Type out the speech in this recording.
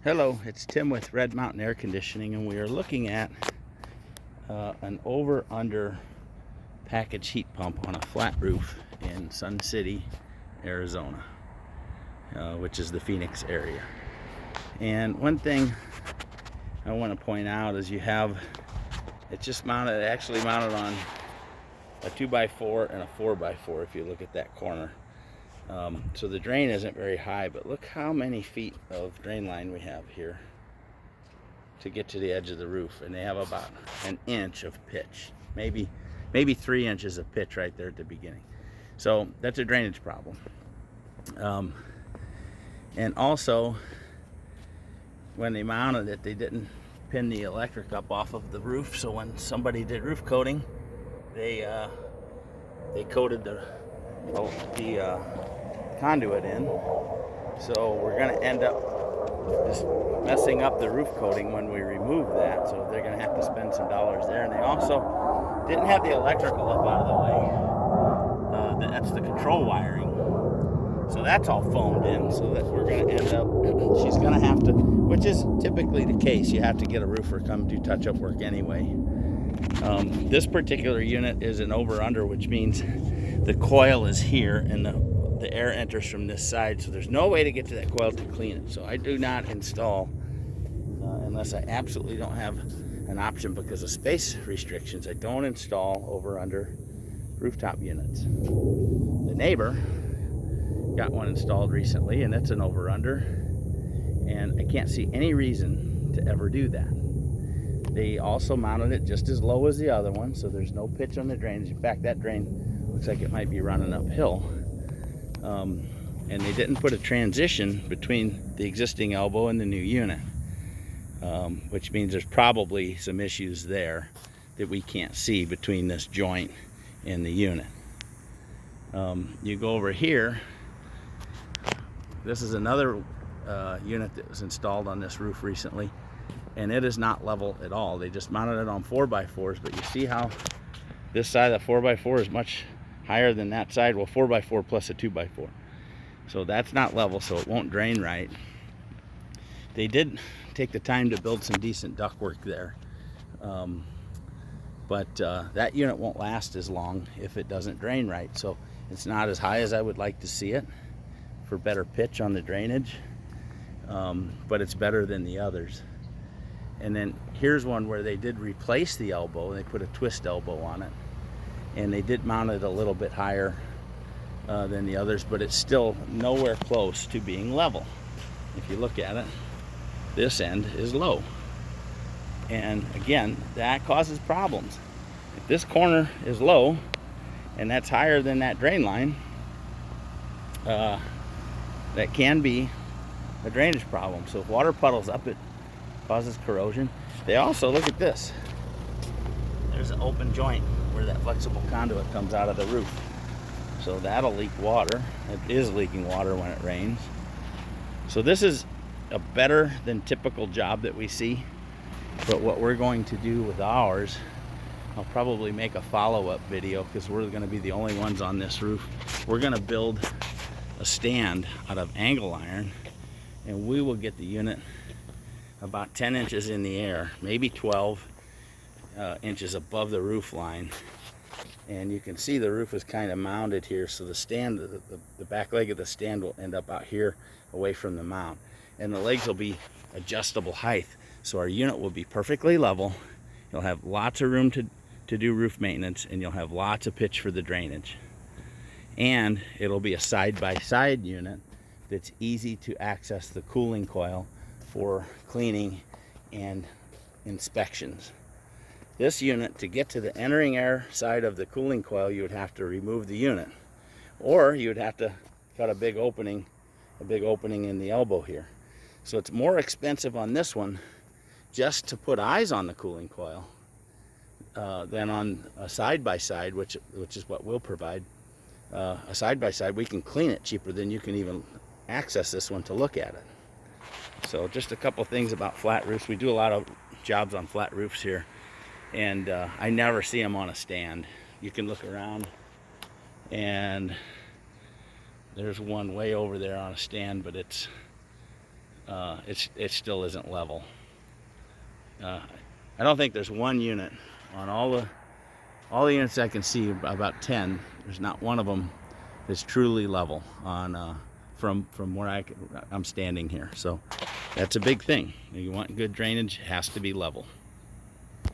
Hello, it's Tim with Red Mountain Air Conditioning, and we are looking at an over-under package heat pump on a flat roof in Sun City, Arizona, which is the Phoenix area. And one thing I want to point out is it's just mounted, actually mounted on a 2x4 and a 4x4 if you look at that corner. So the drain isn't very high, but look how many feet of drain line we have here to get to the edge of the roof, and they have about an inch of pitch, maybe 3 inches of pitch right there at the beginning. So that's a drainage problem. And also, when they mounted it, they didn't pin the electric up off of the roof, so when somebody did roof coating, they coated the conduit in, so we're going to end up just messing up the roof coating when we remove that, so they're going to have to spend some dollars there. And they also didn't have the electrical up out of the way. That's the control wiring, so that's all foamed in, so that we're going to end up, she's going to have to, which is typically the case, you have to get a roofer come do touch-up work anyway. This particular unit is an over-under, which means the coil is here and the air enters from this side, so there's no way to get to that coil to clean it. So I do not install unless I absolutely don't have an option because of space restrictions. I don't install over-under rooftop units. The neighbor got one installed recently, and that's an over-under, and I can't see any reason to ever do that. They also mounted it just as low as the other one, so there's no pitch on the drainage. In fact, that drain looks like it might be running uphill. And they didn't put a transition between the existing elbow and the new unit, which means there's probably some issues there that we can't see between this joint and the unit. You go over here, this is another unit that was installed on this roof recently, and it is not level at all. They just mounted it on 4x4s, but you see how this side of the 4x4 is much higher than that side. Well, 4x4 plus a 2x4, so that's not level, so it won't drain right. They did take the time to build some decent ductwork there, but that unit won't last as long if it doesn't drain right. So it's not as high as I would like to see it for better pitch on the drainage, but it's better than the others. And then here's one where they did replace the elbow. They put a twist elbow on it, and they did mount it a little bit higher than the others, but it's still nowhere close to being level. If you look at it, this end is low, and again, that causes problems. If this corner is low and that's higher than that drain line, that can be a drainage problem. So if water puddles up, it causes corrosion. They also, look at this, there's an open joint where that flexible conduit comes out of the roof, so that'll leak water. It is leaking water when it rains. So this is a better than typical job that we see, but what we're going to do with ours, I'll probably make a follow-up video because we're going to be the only ones on this roof. We're going to build a stand out of angle iron, and we will get the unit about 10 inches in the air, maybe 12 inches above the roof line. And you can see the roof is kind of mounted here, so the stand, the back leg of the stand will end up out here away from the mount, and the legs will be adjustable height, so our unit will be perfectly level. You'll have lots of room to do roof maintenance, and you'll have lots of pitch for the drainage. And it'll be a side-by-side unit that's easy to access the cooling coil for cleaning and inspections. This unit, to get to the entering air side of the cooling coil, you would have to remove the unit, or you would have to cut a big opening in the elbow here. So it's more expensive on this one just to put eyes on the cooling coil than on a side-by-side, which is what we'll provide. A side-by-side, we can clean it cheaper than you can even access this one to look at it. So just a couple things about flat roofs. We do a lot of jobs on flat roofs here, and I never see them on a stand. You can look around, and there's one way over there on a stand, but it's it still isn't level. I don't think there's one unit on all the units I can see, about 10. There's not one of them that's truly level on from where I'm standing here. So that's a big thing. You want good drainage, it has to be level.